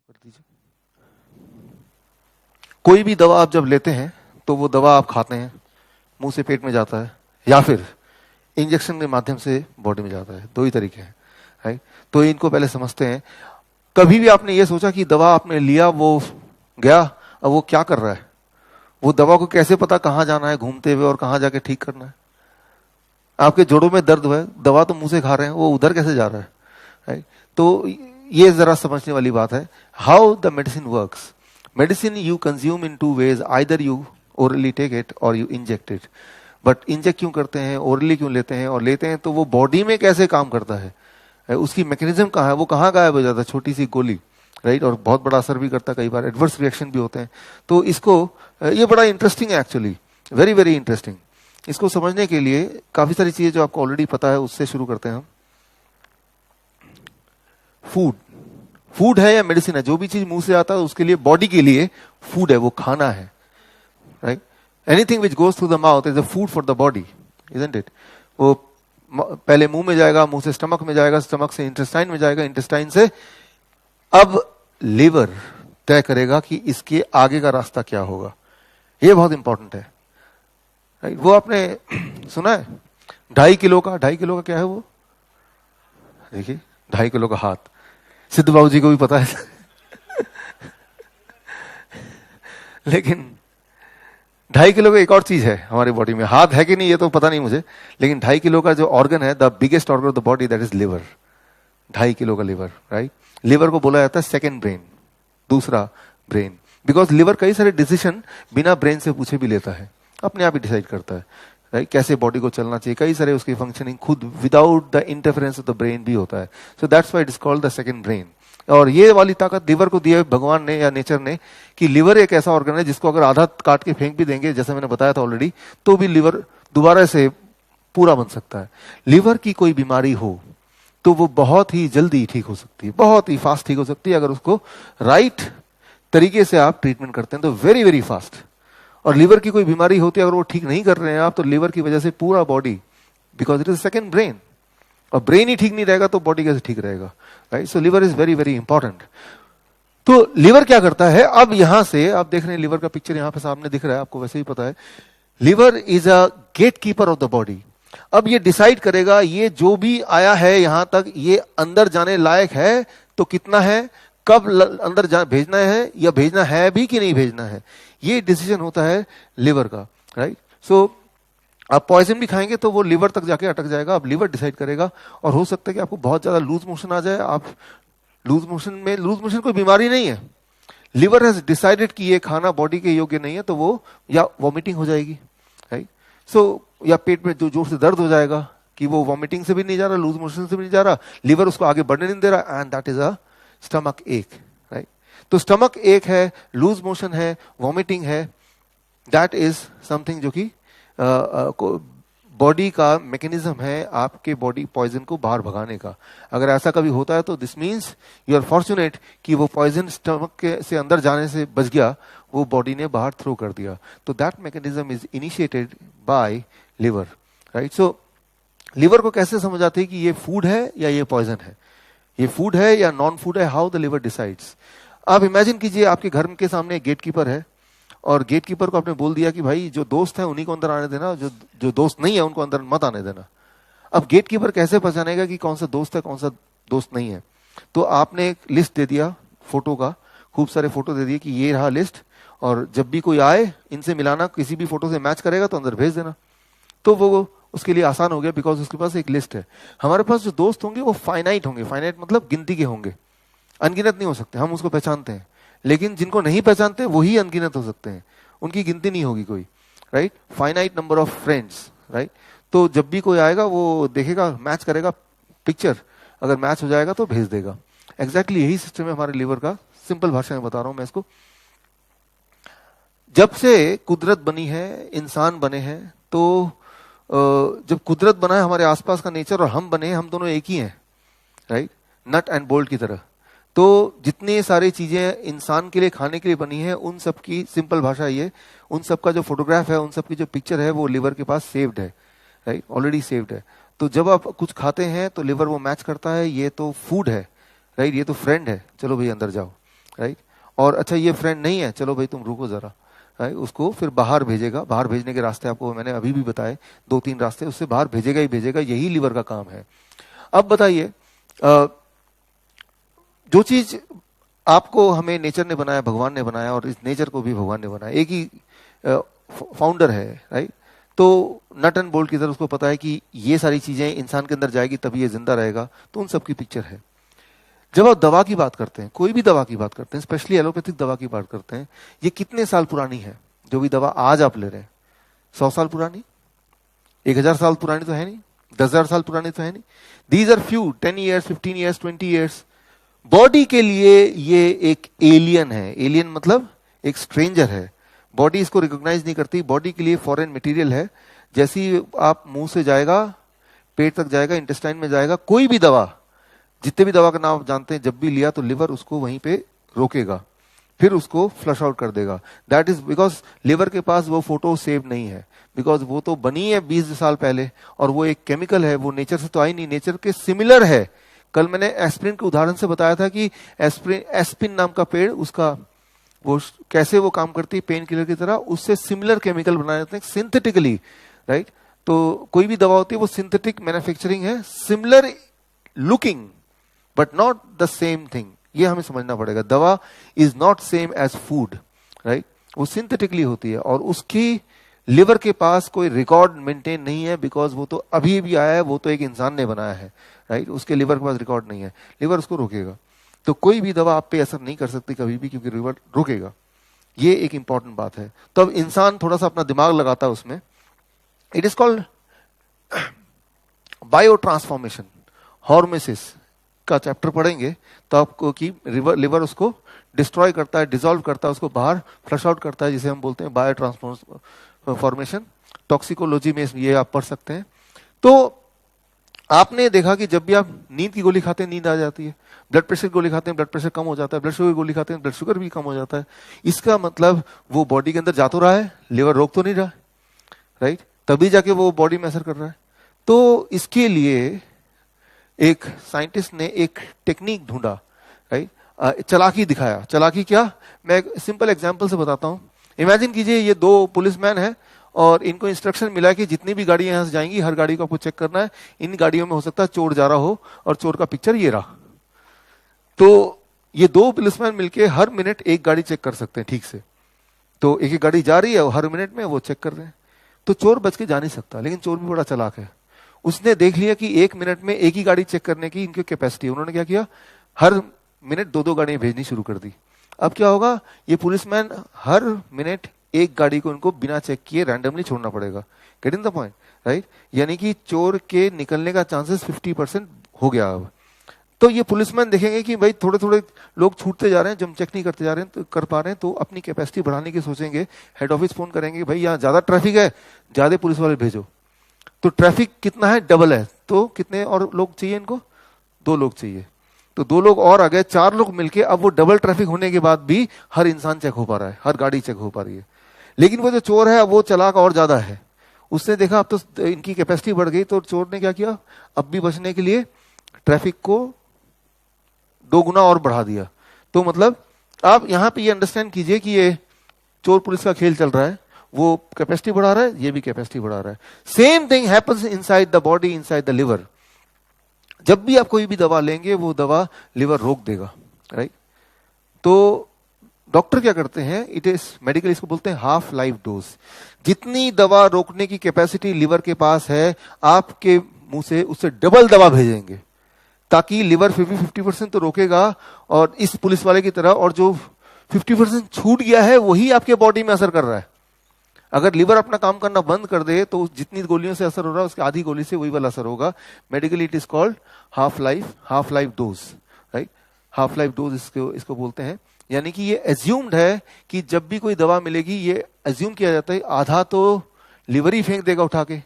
कर दीजिए। कोई भी दवा आप जब लेते हैं तो वो दवा आप खाते हैं, मुंह से पेट में जाता है या फिर इंजेक्शन के माध्यम से बॉडी में जाता है। दो ही तरीके हैं, राइट। तो इनको पहले समझते हैं। कभी भी आपने ये सोचा कि दवा आपने लिया, वो गया, अब वो क्या कर रहा है? वो दवा को कैसे पता कहाँ जाना है घूमते हुए और कहाँ जाके ठीक करना है? आपके जोड़ों में दर्द हुआ है, दवा तो मुंह से खा रहे हैं, वो उधर कैसे जा रहा है, राइट। तो ये जरा समझने वाली बात है। How the medicine works. Medicine you consume in two ways, either you orally take it or you inject it. But inject क्यों करते हैं, ओरली क्यों लेते हैं, और लेते हैं तो वो बॉडी में कैसे काम करता है, उसकी मैकेनिज्म कहाँ है, वो कहाँ गायब हो जाता है, छोटी सी गोली, राइट। और बहुत बड़ा असर भी करता है, कई बार एडवर्स रिएक्शन भी होते हैं। तो इसको ये बड़ा इंटरेस्टिंग है एक्चुअली, वेरी वेरी इंटरेस्टिंग। इसको समझने के लिए काफी सारी चीजें जो आपको ऑलरेडी पता है उससे शुरू करते हैं हम। फूड, फूड है या मेडिसिन है, जो भी चीज मुंह से आता है उसके लिए, बॉडी के लिए फूड है, वो खाना है, right. Anything which goes through the mouth is a food for the body, isn't it. वो पहले मुंह में जाएगा, मुंह से स्टमक में जाएगा, स्टमक से इंटेस्टाइन में जाएगा, इंटेस्टाइन से अब लिवर तय करेगा कि इसके आगे का रास्ता क्या होगा। ये बहुत इंपॉर्टेंट है, राइट। वो आपने सुना है 2.5 किलो का, 2.5 किलो का क्या है वो, देखिए 2.5 किलो का हाथ, सिद्ध बाबू जी को भी पता है लेकिन 2.5 किलो का एक और चीज है हमारी बॉडी में, हाथ है कि नहीं ये तो पता नहीं मुझे, लेकिन 2.5 किलो का जो ऑर्गन है, the biggest organ of the body, that is liver. 2.5 kilo का लिवर, राइट। लिवर को बोला जाता है सेकेंड ब्रेन, दूसरा ब्रेन, बिकॉज लिवर कई सारे डिसीजन बिना ब्रेन से पूछे भी लेता है, अपने आप ही डिसाइड करता है, राइट। कैसे बॉडी को चलना चाहिए, कई सारे उसकी फंक्शनिंग खुद without the interference of the brain भी होता है। So that's why it is called the second brain. और ये वाली ताकत लिवर को दी है भगवान ने या नेचर ने, कि लिवर एक ऐसा ऑर्गन है जिसको अगर आधा काट के फेंक भी देंगे, जैसे मैंने बताया था ऑलरेडी, तो भी लिवर दोबारा से पूरा बन सकता है। लिवर की कोई बीमारी हो तो वो बहुत ही जल्दी ठीक हो सकती है, बहुत ही फास्ट ठीक हो सकती है, अगर उसको राइट तरीके से आप ट्रीटमेंट करते हैं तो वेरी वेरी फास्ट। और लिवर की कोई बीमारी होती है, अगर वो ठीक नहीं कर रहे हैं आप, तो लिवर की वजह से पूरा body, because it is second brain, और ब्रेन ही ठीक नहीं रहेगा तो बॉडी कैसे ठीक रहेगा, right. So liver is very very important. तो लिवर क्या करता है, अब यहां से आप देख रहे हैं लिवर का पिक्चर यहां पे सामने दिख रहा है, आपको वैसे ही पता है। Liver is a gatekeeper of the body. अब ये डिसाइड करेगा ये जो भी आया है यहां तक, ये अंदर जाने लायक है तो कितना है, कब अंदर भेजना है या भेजना है भी कि नहीं भेजना है, ये डिसीजन होता है लिवर का, राइट। सो आप पॉइजन भी खाएंगे तो वो लिवर तक जाके अटक जाएगा, अब लिवर डिसाइड करेगा। और हो सकता है कि आपको बहुत ज्यादा लूज मोशन आ जाए, आप लूज मोशन कोई बीमारी नहीं है, लिवर हैज डिसाइडेड कि ये खाना बॉडी के योग्य नहीं है, तो वो या वॉमिटिंग हो जाएगी, राइट। सो या पेट में जो जोर से दर्द हो जाएगा कि वो वॉमिटिंग से भी नहीं जा रहा, लूज मोशन से भी नहीं जा रहा, लिवर उसको आगे बढ़ने नहीं दे रहा, and that is a stomach एक, राइट। तो स्टमक एक है, लूज मोशन है, वॉमिटिंग है, दैट इज समथिंग जो कि बॉडी का मैकेनिज्म है आपके बॉडी पॉइजन को बाहर भगाने का। अगर ऐसा कभी होता है तो this means you are fortunate कि वो पॉइजन स्टमक के से अंदर जाने से बच गया, वो बॉडी ने बाहर थ्रो कर दिया। तो that mechanism is initiated by liver, right. So liver को कैसे समझ आते हैं कि ये फूड है या ये पॉइजन है, ये फूड है या नॉन फूड है, हाउ द लिवर डिसाइड्स। आप इमेजिन कीजिए आपके घर के सामने एक गेट कीपर है, और गेट कीपर को आपने बोल दिया कि भाई जो दोस्त है उन्हीं को अंदर आने देना, जो दोस्त नहीं है उनको अंदर मत आने देना। अब गेट कीपर कैसे पहचानेगा कि कौन सा दोस्त है कौन सा दोस्त नहीं है? तो आपने एक लिस्ट दे दिया फोटो का, खूब सारे फोटो दे दिए कि ये रहा लिस्ट, और जब भी कोई आए इनसे मिलाना, किसी भी फोटो से मैच करेगा तो अंदर भेज देना। तो वो उसके लिए आसान हो गया, बिकॉज उसके पास एक लिस्ट है। हमारे पास जो दोस्त होंगे वो फाइनाइट होंगे, फाइनाइट मतलब गिनती के होंगे, अनगिनत नहीं हो सकते, हम उसको पहचानते हैं। लेकिन जिनको नहीं पहचानते वही अनगिनत हो सकते हैं, उनकी गिनती नहीं होगी कोई, right. Finite number of friends, right. तो जब भी कोई आएगा वो देखेगा, मैच करेगा पिक्चर, अगर मैच हो जाएगा तो भेज देगा। एग्जैक्टली यही सिस्टम है हमारे लिवर का, सिंपल भाषा में बता रहा हूं मैं इसको। जब से कुदरत बनी है, इंसान बने हैं, तो जब कुदरत बना है, हमारे आसपास का नेचर और हम बने हैं, हम दोनों एक ही हैं, राइट, नट एंड बोल्ट की तरह। तो जितनी सारी चीजें इंसान के लिए खाने के लिए बनी है, उन सब की सिंपल भाषा ये, उन सब का जो फोटोग्राफ है, उन सब की जो पिक्चर है, वो लिवर के पास सेव्ड है, राइट, ऑलरेडी सेव्ड है। तो जब आप कुछ खाते हैं तो लिवर वो मैच करता है, ये तो फूड है, राइट, ये तो फ्रेंड है, चलो भाई अंदर जाओ। राइट। और अच्छा ये फ्रेंड नहीं है, चलो भाई तुम रुको जरा, राइट, उसको फिर बाहर भेजेगा। बाहर भेजने के रास्ते आपको मैंने अभी भी बताए, 2-3 रास्ते, उससे बाहर भेजेगा ही भेजेगा। यही लिवर का काम है। अब बताइए, जो चीज आपको हमें नेचर ने बनाया, भगवान ने बनाया, और इस नेचर को भी भगवान ने बनाया, एक ही फाउंडर है, राइट। तो नट एंड बोल्ट की तरह उसको पता है कि ये सारी चीजें इंसान के अंदर जाएगी तभी ये जिंदा रहेगा। तो उन सबकी पिक्चर है। जब आप दवा की बात करते हैं, कोई भी दवा की बात करते हैं, स्पेशली एलोपैथिक दवा की बात करते हैं, ये कितने साल पुरानी है? जो भी दवा आज आप ले रहे हैं, 100 साल पुरानी, 1000 साल पुरानी तो है नहीं, 10,000 साल पुरानी तो है नहीं। These are few, 10 years, 15 years, 20 years. Body के लिए ये एक एलियन है। एलियन मतलब एक स्ट्रेंजर है। बॉडी इसको रिकॉग्नाइज नहीं करती। बॉडी के लिए फॉरेन मटेरियल है। जैसे ही आप मुंह से जाएगा, पेट तक जाएगा, इंटेस्टाइन में जाएगा, कोई भी दवा, जितने भी दवा का नाम आप जानते हैं, जब भी लिया तो लिवर उसको वहीं पे रोकेगा, फिर उसको फ्लश आउट कर देगा। दैट इज बिकॉज लिवर के पास वो फोटो सेव नहीं है, बिकॉज वो तो बनी है 20 साल पहले, और वो एक केमिकल है, वो नेचर से तो आई नहीं, नेचर के सिमिलर है। कल मैंने एस्प्रिन के उदाहरण से बताया था कि एस्पिन नाम का पेड़, उसका वो कैसे वो काम करती है पेन किलर की तरह, उससे सिमिलर केमिकल बनाए जाते हैं सिंथेटिकली, राइट। तो कोई भी दवा होती है वो सिंथेटिक मैन्युफैक्चरिंग है, similar looking but not the same thing. ये हमें समझना पड़ेगा। दवा is not same as food, right. वो सिंथेटिकली होती है, और उसकी लिवर के पास कोई रिकॉर्ड मेंटेन नहीं है, बिकॉज वो तो अभी भी आया है, वो तो एक इंसान ने बनाया है, राइट। उसके लिवर के पास रिकॉर्ड नहीं है। लिवर उसको रोकेगा। तो कोई भी दवा आप पे असर नहीं कर सकती कभी भी, क्योंकि लिवर रोकेगा। ये एक इंपॉर्टेंट बात है। तो अब इंसान थोड़ा सा अपना दिमाग लगाता है उसमें। It is called biotransformation. Hormesis का चैप्टर पढ़ेंगे तो आपको कि लिवर उसको डिस्ट्रॉय करता है, डिसॉल्व करता है, उसको बाहर फ्लश आउट करता है, जिसे हम बोलते हैं बायो ट्रांसफॉर्मेशन। टॉक्सिकोलॉजी में ये आप पढ़ सकते हैं। तो आपने देखा कि जब भी आप नींद की गोली खाते हैं, नींद आ जाती है। ब्लड प्रेशर की गोली खाते हैं, ब्लड प्रेशर कम हो जाता है। ब्लड शुगर की गोली खाते हैं, ब्लड शुगर भी कम हो जाता है। इसका मतलब वो बॉडी के अंदर जा तो रहा है, लिवर रोक तो नहीं रहा, राइट। तभी जाके वो बॉडी में असर कर रहा है। तो इसके लिए एक साइंटिस्ट ने एक टेक्निक ढूंढा, राइट। चालाकी दिखाया। चालाकी क्या? मैं एक सिंपल एग्जांपल से बताता हूं। इमेजिन कीजिए ये 2 पुलिसमैन हैं, और इनको इंस्ट्रक्शन मिला कि जितनी भी गाड़ियां यहां से जाएंगी, हर गाड़ी को आपको चेक करना है। इन गाड़ियों में हो सकता है चोर जा रहा हो, और चोर का पिक्चर ये रहा। तो ये 2 पुलिसमैन मिलके हर मिनट एक गाड़ी चेक कर सकते हैं ठीक से। तो एक गाड़ी जा रही है और हर मिनट में वो चेक कर रहे हैं। तो चोर बच के जा नहीं सकता, लेकिन चोर भी बड़ा चालाक है। उसने देख लिया कि 1 मिनट में एक ही गाड़ी चेक करने की इनकी कैपेसिटी है। उन्होंने क्या किया, हर मिनट 2-2 गाड़ियां भेजनी शुरू कर दी। अब क्या होगा, ये पुलिसमैन हर मिनट एक गाड़ी को इनको बिना चेक किए रैंडमली छोड़ना पड़ेगा। Getting the point, right. यानी कि चोर के निकलने का चांसेस 50% हो गया। अब तो ये पुलिसमैन देखेंगे कि भाई थोड़े थोड़े लोग छूटते जा रहे हैं, जब चेक नहीं करते जा रहे हैं, तो कर पा रहे हैं, तो अपनी कैपेसिटी बढ़ाने की सोचेंगे। हेड ऑफिस फोन करेंगे, भाई यहाँ ज्यादा ट्रैफिक है, ज्यादा पुलिस वाले भेजो। तो ट्रैफिक कितना है, डबल है, तो कितने और लोग चाहिए इनको? 2 लोग चाहिए। तो 2 लोग और आ गए, 4 लोग मिलके। अब वो डबल ट्रैफिक होने के बाद भी हर इंसान चेक हो पा रहा है, हर गाड़ी चेक हो पा रही है। लेकिन वो जो चोर है वो चालाक और ज्यादा है। उसने देखा अब तो इनकी कैपेसिटी बढ़ गई, तो चोर ने क्या किया, अब भी बचने के लिए ट्रैफिक को 2 गुना और बढ़ा दिया। तो मतलब आप यहां पे ये अंडरस्टैंड कीजिए कि ये चोर पुलिस का खेल चल रहा है। वो कैपेसिटी बढ़ा रहा है, ये भी कैपेसिटी बढ़ा रहा है। Same thing happens inside the body, inside the liver. जब भी आप कोई भी दवा लेंगे, वो दवा लिवर रोक देगा, राइट। तो डॉक्टर क्या करते हैं, इट इज मेडिकल, इसको बोलते हैं हाफ लाइफ डोज। जितनी दवा रोकने की कैपेसिटी लिवर के पास है, आपके मुंह से उससे डबल दवा भेजेंगे, ताकि लिवर 50% तो रोकेगा, और इस पुलिस वाले की तरह, और जो 50% छूट गया है वही आपके बॉडी में असर कर रहा है। अगर लिवर अपना काम करना बंद कर दे, तो जितनी गोलियों से असर हो रहा है, उसकी आधी गोली से वही वाला असर होगा। Medically it is called half life dose, right. Half life dose इसको बोलते हैं। यानी कि ये एज्यूम्ड है कि जब भी कोई दवा मिलेगी, ये एज्यूम किया जाता है आधा तो लिवर ही फेंक देगा उठा के,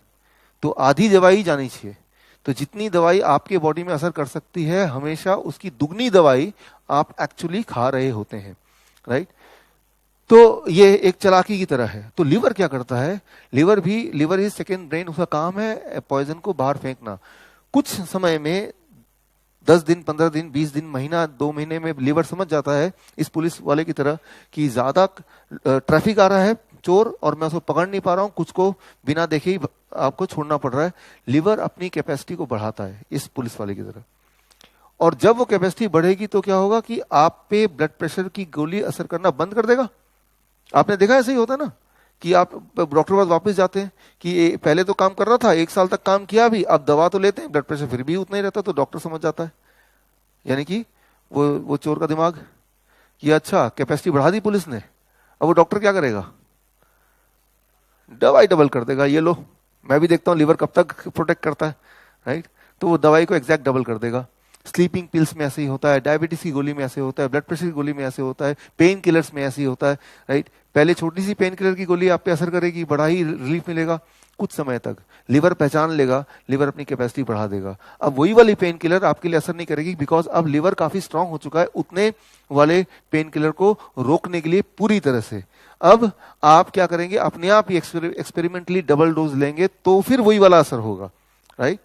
तो आधी दवाई जानी चाहिए। तो जितनी दवाई आपके बॉडी में असर कर सकती है, हमेशा उसकी दुगनी दवाई आप एक्चुअली खा रहे होते हैं, राइट। तो ये एक चालाकी की तरह है। तो लिवर क्या करता है, लिवर इज सेकेंड ब्रेन। उसका काम है पॉइजन को बाहर फेंकना। कुछ समय में 10 दिन, 15 दिन, 20 दिन, महीना, 2 महीने में लिवर समझ जाता है इस पुलिस वाले की तरह कि ज्यादा ट्रैफिक आ रहा है, चोर, और मैं उसको पकड़ नहीं पा रहा हूं, कुछ को बिना देखे ही आपको छोड़ना पड़ रहा है। लिवर अपनी कैपेसिटी को बढ़ाता है इस पुलिस वाले की तरह। और जब वो कैपेसिटी बढ़ेगी तो क्या होगा कि आप पे ब्लड प्रेशर की गोली असर करना बंद कर देगा। आपने देखा ऐसे ही होता है ना कि आप डॉक्टर के पास वापस जाते हैं कि पहले तो काम कर रहा था, 1 साल तक काम किया भी, अब दवा तो लेते हैं, ब्लड प्रेशर फिर भी उतना ही रहता, तो डॉक्टर समझ जाता है, यानी कि वो चोर का दिमाग कि अच्छा कैपेसिटी बढ़ा दी पुलिस ने, अब वो डॉक्टर क्या करेगा, दवाई डबल कर देगा, ये लो मैं भी देखता हूं लिवर कब तक प्रोटेक्ट करता है, राइट। तो वो दवाई को एग्जैक्ट डबल कर देगा। स्लीपिंग पिल्स में ऐसे ही होता है, डायबिटीज की गोली में ऐसे होता है, ब्लड प्रेशर की गोली में ऐसे होता है, पेन किलर्स में ऐसे ही होता है, राइट। पहले छोटी सी पेन किलर की गोली आप पे असर करेगी, बड़ा ही रिलीफ मिलेगा, कुछ समय तक लिवर पहचान लेगा, लिवर अपनी कैपेसिटी बढ़ा देगा। अब वही वाली पेन किलर आपके लिए असर नहीं करेगी, बिकॉज अब लिवर काफी स्ट्रांग हो चुका है उतने वाले पेन किलर को रोकने के लिए पूरी तरह से। अब आप क्या करेंगे, अपने आप ही एक्सपेरिमेंटली डबल डोज लेंगे तो फिर वही वाला असर होगा, राइट।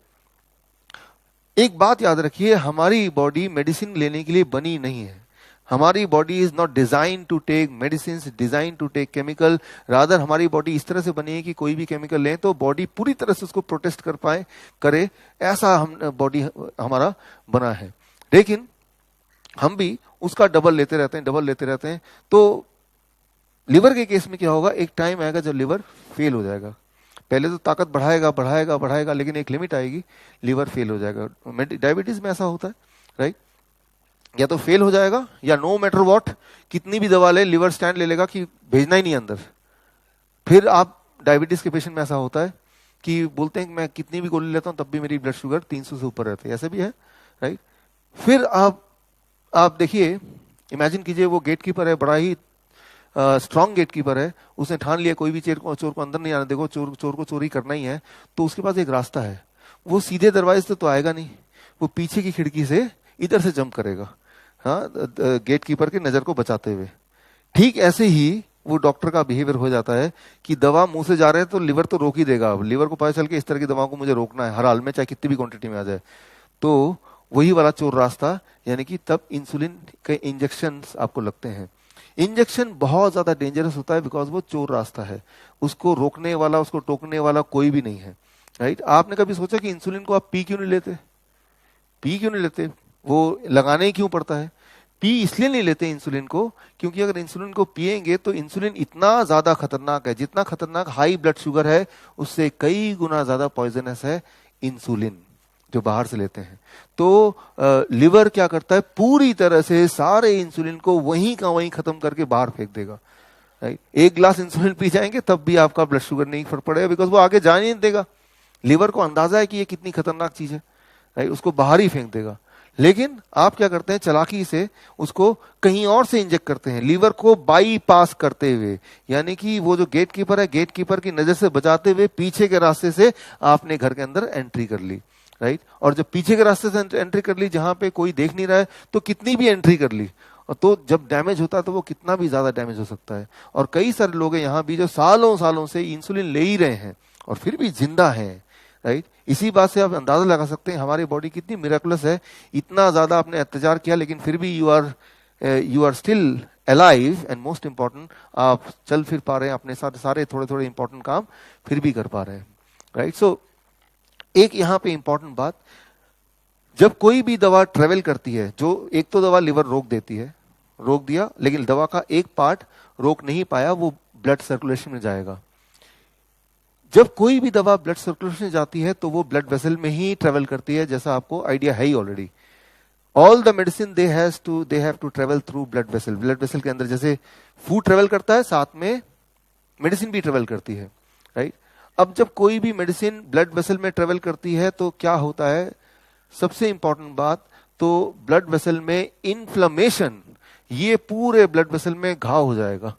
एक बात याद रखिए, हमारी बॉडी मेडिसिन लेने के लिए बनी नहीं है। हमारी body is not design to take medicine, design to take chemical. Rather हमारी बॉडी इस तरह से बनी है कि कोई भी केमिकल लें तो बॉडी पूरी तरह से उसको प्रोटेस्ट कर पाए, करे, ऐसा हम बॉडी हमारा बना है। लेकिन हम भी उसका डबल लेते रहते हैं, डबल लेते रहते हैं। तो लिवर के केस में क्या होगा, एक टाइम आएगा जब लिवर फेल हो जाएगा। पहले तो ताकत बढ़ाएगा बढ़ाएगा बढ़ाएगा, लेकिन एक लिमिट आएगी, लिवर फेल हो जाएगा। डायबिटीज में ऐसा होता है, राइट। या तो फेल हो जाएगा, या नो मैटर व्हाट कितनी भी दवा ले, लिवर स्टैंड ले लेगा कि भेजना ही नहीं अंदर। फिर आप डायबिटीज के पेशेंट में ऐसा होता है कि बोलते हैं कि मैं कितनी भी गोली लेता हूं तब भी मेरी ब्लड शुगर 300 से ऊपर रहती है, ऐसे भी है, राइट। फिर आप देखिए, इमेजिन कीजिए वो गेटकीपर है, बड़ा ही स्ट्रॉन्ग गेटकीपर है, उसने ठान लिया कोई भी चोर को अंदर नहीं आने देगा, चोर को चोरी करना ही है। तो उसके पास एक रास्ता है, वो सीधे दरवाजे से तो आएगा नहीं, वो पीछे की खिड़की से इधर से जंप करेगा, हाँ, गेटकीपर की नजर को बचाते हुए। ठीक ऐसे ही वो डॉक्टर का बिहेवियर हो जाता है कि दवा मुंह से जा रहे हैं तो लिवर तो रोक ही देगा। लिवर को पता चल के इस तरह की दवाओं को मुझे रोकना है हर हाल में, चाहे कितनी भी क्वांटिटी में आ जाए। तो वही वाला चोर रास्ता, यानी कि तब इंसुलिन के इंजेक्शन आपको लगते हैं। इंजेक्शन बहुत ज्यादा डेंजरस होता है, बिकॉज वो चोर रास्ता है, उसको रोकने वाला, उसको टोकने वाला कोई भी नहीं है, राइट। आपने कभी सोचा कि इंसुलिन को आप पी क्यों नहीं लेते? पी क्यों नहीं लेते? वो लगाने ही क्यों पड़ता है? पी इसलिए नहीं लेते इंसुलिन को, क्योंकि अगर इंसुलिन को पिएंगे तो इंसुलिन इतना ज्यादा खतरनाक है, जितना खतरनाक हाई ब्लड शुगर है उससे कई गुना ज्यादा पॉइजनस है इंसुलिन जो बाहर से लेते हैं। तो लिवर क्या करता है, पूरी तरह से सारे इंसुलिन को वहीं का वहीं खत्म करके बाहर फेंक देगा, राइट। 1 गिलास इंसुलिन पी जाएंगे तब भी आपका ब्लड शुगर नहीं फर्क पड़ेगा, बिकॉज वो आगे जाने नहीं देगा। लिवर को अंदाजा है कि ये कितनी खतरनाक चीज है, राइट, उसको बाहर ही फेंक देगा। लेकिन आप क्या करते हैं, चालाकी से उसको कहीं और से इंजेक्ट करते हैं, लीवर को बाईपास करते हुए, यानी कि वो जो गेटकीपर है, गेटकीपर की नजर से बचाते हुए पीछे के रास्ते से आपने घर के अंदर एंट्री कर ली, राइट। और जब पीछे के रास्ते से एंट्री कर ली जहां पे कोई देख नहीं रहा है, तो कितनी भी एंट्री कर ली, और तो जब डैमेज होता है तो वो कितना भी ज्यादा डैमेज हो सकता है। और कई सारे लोग हैं यहाँ भी जो सालों सालों से इंसुलिन ले ही रहे हैं और फिर भी जिंदा हैं, राइट। इसी बात से आप अंदाजा लगा सकते हैं हमारी बॉडी कितनी मिरेकलस है। इतना ज्यादा आपने अत्याचार किया लेकिन फिर भी you are still alive, and most important आप चल फिर पा रहे हैं, अपने साथ सारे थोड़े थोड़े इंपॉर्टेंट काम फिर भी कर पा रहे हैं, राइट। सो एक यहाँ पे इंपॉर्टेंट बात, जब कोई भी दवा ट्रेवल करती है, जो एक तो दवा लिवर रोक देती है, रोक दिया, लेकिन दवा का एक पार्ट रोक नहीं पाया, वो ब्लड सर्कुलेशन में जाएगा। जब कोई भी दवा ब्लड सर्कुलेशन में जाती है तो वो ब्लड वेसल में ही ट्रेवल करती है, जैसा आपको आइडिया है ही already. All the medicine they have to travel through blood vessel. Blood vessel के अंदर जैसे फूड ट्रेवल करता है, साथ में मेडिसिन भी ट्रेवल करती है, राइट। अब जब कोई भी मेडिसिन ब्लड वेसल में ट्रेवल करती है तो क्या होता है, सबसे इंपॉर्टेंट बात, तो ब्लड वेसल में इन्फ्लेमेशन, ये पूरे ब्लड वेसल में घाव हो जाएगा।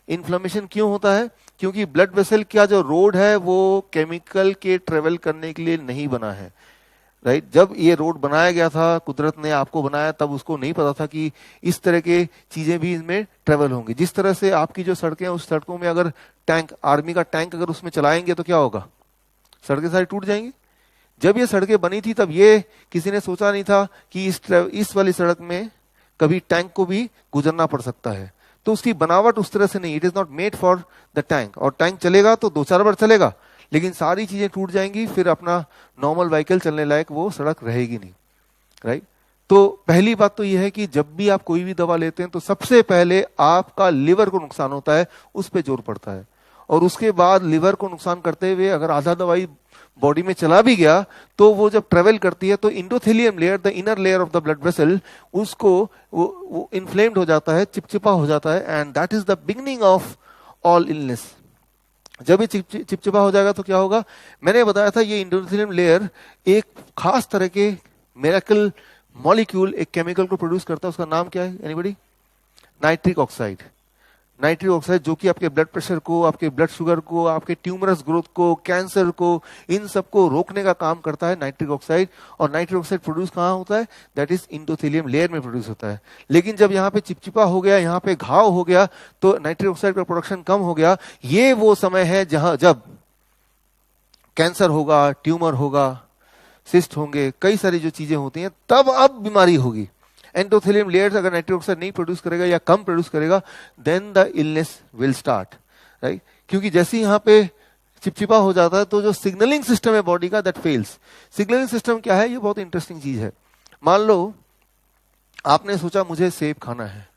इन्फ्लेमेशन क्यों होता है? क्योंकि ब्लड वेसल का जो रोड है वो केमिकल के ट्रेवल करने के लिए नहीं बना है, राइट। जब ये रोड बनाया गया था, कुदरत ने आपको बनाया, तब उसको नहीं पता था कि इस तरह के चीजें भी इसमें ट्रेवल होंगी। जिस तरह से आपकी जो सड़कें हैं, उस सड़कों में अगर टैंक, आर्मी का टैंक अगर उसमें चलाएंगे तो क्या होगा, सड़कें सारी टूट जाएंगी। जब ये सड़कें बनी थी तब ये किसी ने सोचा नहीं था कि इस वाली सड़क में कभी टैंक को भी गुजरना पड़ सकता है। तो उसकी बनावट उस तरह से नहीं, it is not made for the tank. और टैंक चलेगा तो 2-4 बार चलेगा, लेकिन सारी चीजें टूट जाएंगी, फिर अपना नॉर्मल व्हीकल चलने लायक वो सड़क रहेगी नहीं, राइट। तो पहली बात तो यह है कि जब भी आप कोई भी दवा लेते हैं तो सबसे पहले आपका लिवर को नुकसान होता है, उस पर जोर पड़ता है। और उसके बाद लिवर को नुकसान करते हुए अगर आधा दवाई बॉडी में चला भी गया तो वो जब ट्रेवल करती है तो endothelium layer, the inner layer of the blood vessel, उसको वो इन्फ्लेम्ड हो जाता है, चिपचिपा हो जाता है, and that is the beginning of all illness. जब ये चिपचिपा हो जाएगा तो क्या होगा, मैंने बताया था ये इंडोथेलियम लेयर एक खास तरह के मिरेकल मॉलिक्यूल, एक केमिकल को प्रोड्यूस करता है। उसका नाम क्या है anybody? Nitric oxide. Nitric oxide जो कि आपके ब्लड प्रेशर को, आपके ब्लड शुगर को, आपके ट्यूमरस ग्रोथ को, कैंसर को, इन सबको रोकने का काम करता है नाइट्रिक ऑक्साइड। और नाइट्रिक ऑक्साइड प्रोड्यूस कहाँ होता है? दैट इज इंडोथेलियम लेयर में प्रोड्यूस होता है। लेकिन जब यहाँ पे चिपचिपा हो गया, यहाँ पे घाव हो गया, तो नाइट्रिक ऑक्साइड का प्रोडक्शन कम हो गया। ये वो समय है जहां जब कैंसर होगा, ट्यूमर होगा, सिस्ट होंगे, कई सारी जो चीजें होती हैं, तब अब बीमारी होगी। एंडोथेलियम लेयर्स अगर नाइट्रिक ऑक्साइड नहीं प्रोड्यूस करेगा या कम प्रोड्यूस करेगा, then the illness will start, right. क्योंकि जैसे ही यहाँ पे चिपचिपा हो जाता है तो जो सिग्नलिंग सिस्टम है बॉडी का, दैट फेल्स। सिग्नलिंग सिस्टम क्या है? ये बहुत इंटरेस्टिंग चीज है। मान लो आपने सोचा मुझे सेब खाना है,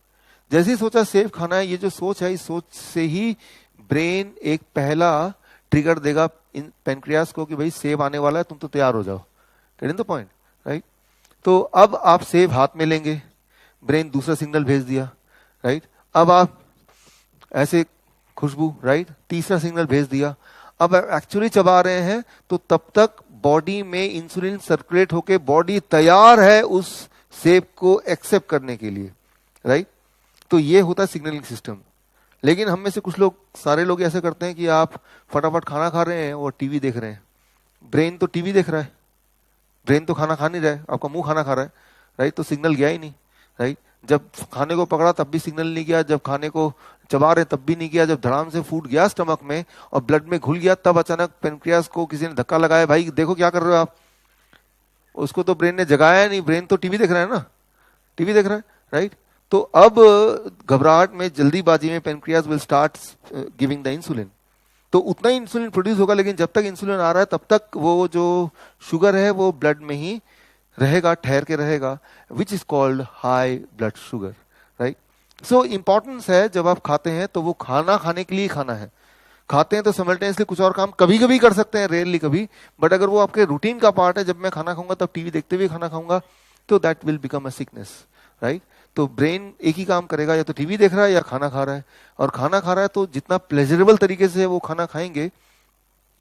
जैसे ही सोचा सेब खाना है, ये जो सोच है, इस सोच से ही ब्रेन एक पहला ट्रिगर देगा पेनक्रियास को कि भाई सेब आने वाला है, तुम तो तैयार हो जाओ। Getting the point, right. तो अब आप सेब हाथ में लेंगे, ब्रेन दूसरा सिग्नल भेज दिया, राइट। अब आप ऐसे खुशबू, राइट, तीसरा सिग्नल भेज दिया। अब एक्चुअली चबा रहे हैं तो तब तक बॉडी में इंसुलिन सर्कुलेट होके बॉडी तैयार है उस सेब को एक्सेप्ट करने के लिए, राइट। तो ये होता है सिग्नलिंग सिस्टम। लेकिन हम में से कुछ लोग, सारे लोग ऐसे करते हैं कि आप फटाफट खाना खा रहे हैं और टीवी देख रहे हैं। ब्रेन तो टीवी देख रहा है, ब्रेन तो खाना खा नहीं रहा है, आपका मुंह खाना खा रहा है, राइट। तो सिग्नल गया ही नहीं, राइट। जब खाने को पकड़ा तब भी सिग्नल नहीं गया, जब खाने को चबा रहे तब भी नहीं गया, जब धड़ाम से फूड गया स्टमक में और ब्लड में घुल गया तब अचानक पेनक्रियास को किसी ने धक्का लगाया, भाई देखो क्या कर रहे हो आप। उसको तो ब्रेन ने जगाया नहीं, ब्रेन तो टीवी देख रहा है ना, टीवी देख रहा है, राइट। तो अब घबराहट में, जल्दीबाजी में pancreas will start giving the insulin. तो उतना ही इंसुलिन प्रोड्यूस होगा, लेकिन जब तक इंसुलिन आ रहा है तब तक वो जो शुगर है वो ब्लड में ही रहेगा, ठहर के रहेगा, which is called high blood sugar, right. So importance है, जब आप खाते हैं तो वो खाना खाने के लिए खाना है। खाते हैं तो सिमल्टेनियसली कुछ और काम कभी कभी कर सकते हैं, रेयरली कभी, बट अगर वो आपके रूटीन का पार्ट है, जब मैं खाना खाऊंगा तब टीवी देखते हुए खाना खाऊंगा, तो that will become a sickness, right. तो ब्रेन एक ही काम करेगा, या तो टीवी देख रहा है या खाना खा रहा है। और खाना खा रहा है तो जितना प्लेजरेबल तरीके से वो खाना खाएंगे,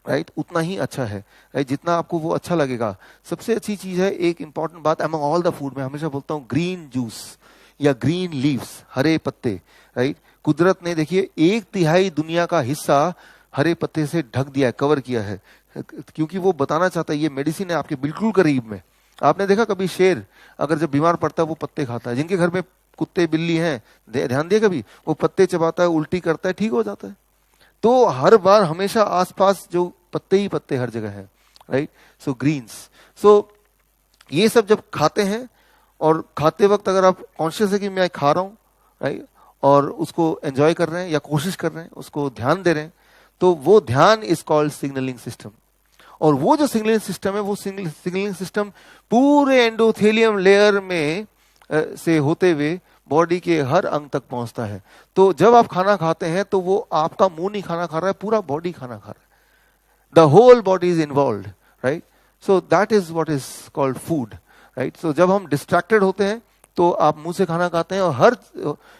राइट, उतना ही अच्छा है, राइट, जितना आपको वो अच्छा लगेगा। सबसे अच्छी चीज है, एक इंपॉर्टेंट बात अमंग ऑल द फूड, मैं हमेशा बोलता हूँ ग्रीन जूस या ग्रीन लीव्स, हरे पत्ते, राइट। कुदरत ने देखिए 1/3 दुनिया का हिस्सा हरे पत्ते से ढक दिया है, कवर किया है, क्योंकि वो बताना चाहता है ये मेडिसिन है आपके बिल्कुल करीब में। आपने देखा कभी शेर अगर जब बीमार पड़ता है वो पत्ते खाता है? जिनके घर में कुत्ते बिल्ली हैं, ध्यान दिए कभी, वो पत्ते चबाता है, उल्टी करता है, ठीक हो जाता है। तो हर बार हमेशा आसपास जो पत्ते ही पत्ते हर जगह है, राइट। सो ग्रीन्स, सो ये सब जब खाते हैं, और खाते वक्त अगर आप कॉन्शियस है कि मैं खा रहा हूँ, राइट, और उसको एंजॉय कर रहे हैं या कोशिश कर रहे हैं, उसको ध्यान दे रहे हैं, तो वो ध्यान इज कॉल्ड सिग्नलिंग सिस्टम। और वो जो सिग्नलिंग सिस्टम है, वो सिग्नलिंग सिस्टम पूरे एंडोथेलियम लेयर में से होते हुए बॉडी के हर अंग तक पहुंचता है। तो जब आप खाना खाते हैं तो वो आपका मुंह नहीं खाना खा रहा है, पूरा बॉडी खाना खा रहा है, the whole body is involve, right. So that is what is called food, right. So जब हम डिस्ट्रैक्टेड होते हैं तो आप मुंह से खाना खाते हैं और हर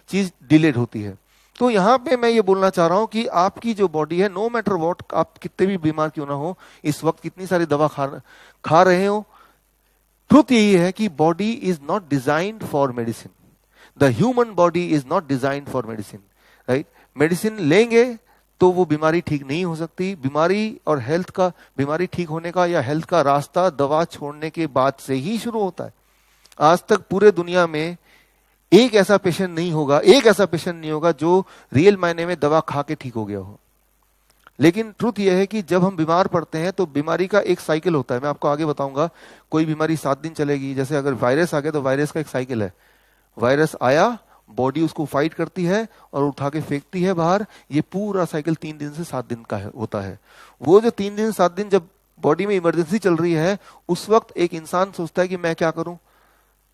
चीज डिलेड होती है। तो यहां पे मैं ये बोलना चाह रहा हूं कि आपकी जो बॉडी है, नो मैटर व्हाट, आप कितने भी बीमार क्यों ना हो, इस वक्त कितनी सारी दवा खा रहे हो, ट्रुथ यही है कि body is not designed for medicine. The human body is not designed for medicine, right. Medicine लेंगे तो वो बीमारी ठीक नहीं हो सकती। बीमारी और हेल्थ का, बीमारी ठीक होने का या हेल्थ का रास्ता दवा छोड़ने के बाद से ही शुरू होता है। आज तक पूरे दुनिया में एक ऐसा पेशेंट नहीं होगा जो रियल मायने में दवा खा के ठीक हो गया हो। लेकिन ट्रुथ यह है कि जब हम बीमार पड़ते हैं तो बीमारी का एक साइकिल होता है, मैं आपको आगे बताऊंगा। कोई बीमारी 7 दिन चलेगी, जैसे अगर वायरस आ गया तो वायरस का एक साइकिल है। वायरस आया, बॉडी उसको फाइट करती है और उठा के फेंकती है बाहर। ये पूरा साइकिल 3 दिन से 7 दिन का होता है। वो जो 3 दिन 7 दिन जब बॉडी में इमरजेंसी चल रही है, उस वक्त एक इंसान सोचता है कि मैं क्या करूं।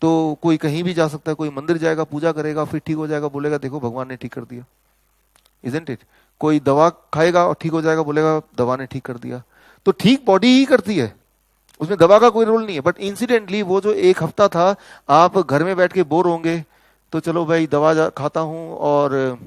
तो कोई कहीं भी जा सकता है, कोई मंदिर जाएगा, पूजा करेगा, फिर ठीक हो जाएगा, बोलेगा देखो भगवान ने ठीक कर दिया, इजंट इट। कोई दवा खाएगा और ठीक हो जाएगा, बोलेगा दवा ने ठीक कर दिया। तो ठीक बॉडी ही करती है, उसमें दवा का कोई रोल नहीं है। बट इंसिडेंटली वो जो 1 हफ्ता था, आप घर में बैठ के बोर होंगे, तो चलो भाई दवा खाता हूं और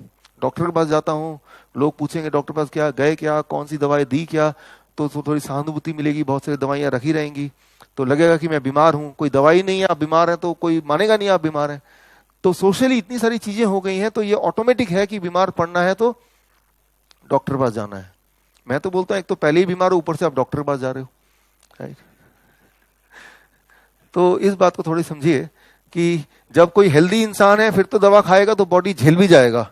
डॉक्टर के पास जाता हूं। लोग पूछेंगे डॉक्टर के पास क्या गए, क्या कौन सी दवाई दी क्या, तो थोड़ी सहानुभूति मिलेगी, बहुत सारी दवाइयां रखी रहेंगी, तो लगेगा कि मैं बीमार हूं। कोई दवाई नहीं है, आप बीमार हैं, तो कोई मानेगा नहीं आप बीमार हैं। तो सोशली इतनी सारी चीजें हो गई हैं, तो ये ऑटोमेटिक है कि बीमार पड़ना है तो डॉक्टर के पास जाना है। मैं तो बोलता हूं एक तो पहले ही बीमार हो, ऊपर से आप डॉक्टर के पास जा रहे हो, राइट। तो इस बात को थोड़ी समझिए कि जब कोई हेल्दी इंसान है फिर तो दवा खाएगा तो बॉडी झेल भी जाएगा।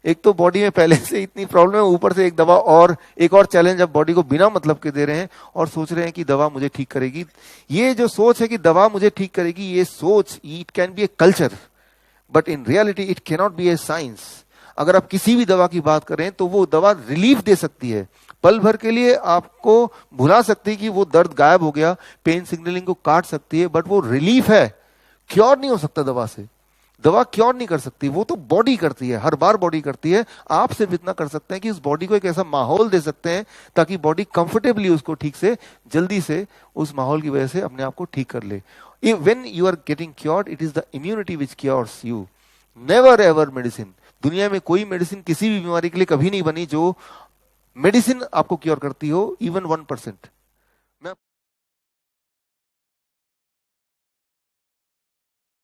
एक तो बॉडी में पहले से इतनी प्रॉब्लम है, ऊपर से एक दवा और एक और चैलेंज अब बॉडी को बिना मतलब के दे रहे हैं और सोच रहे हैं कि दवा मुझे ठीक करेगी। ये जो सोच है कि दवा मुझे ठीक करेगी, ये सोच it can be a culture, but in reality it can not be A science. अगर आप किसी भी दवा की बात करें तो वो दवा रिलीफ दे सकती है, पल भर के लिए आपको भुला सकती है कि वो दर्द गायब हो गया, पेन सिग्नलिंग को काट सकती है, बट वो रिलीफ है, क्योर नहीं हो सकता दवा से। दवा क्योर नहीं कर सकती, वो तो बॉडी करती है, हर बार बॉडी करती है। आप सिर्फ इतना कर सकते हैं कि उस बॉडी को एक ऐसा माहौल दे सकते हैं ताकि बॉडी कंफर्टेबली उसको ठीक से जल्दी से उस माहौल की वजह से अपने आप को ठीक कर ले। When you are getting cured, it is the immunity which cures you, never ever medicine. दुनिया में कोई मेडिसिन किसी भी बीमारी के लिए कभी नहीं बनी जो मेडिसिन आपको क्योर करती हो, इवन 1%।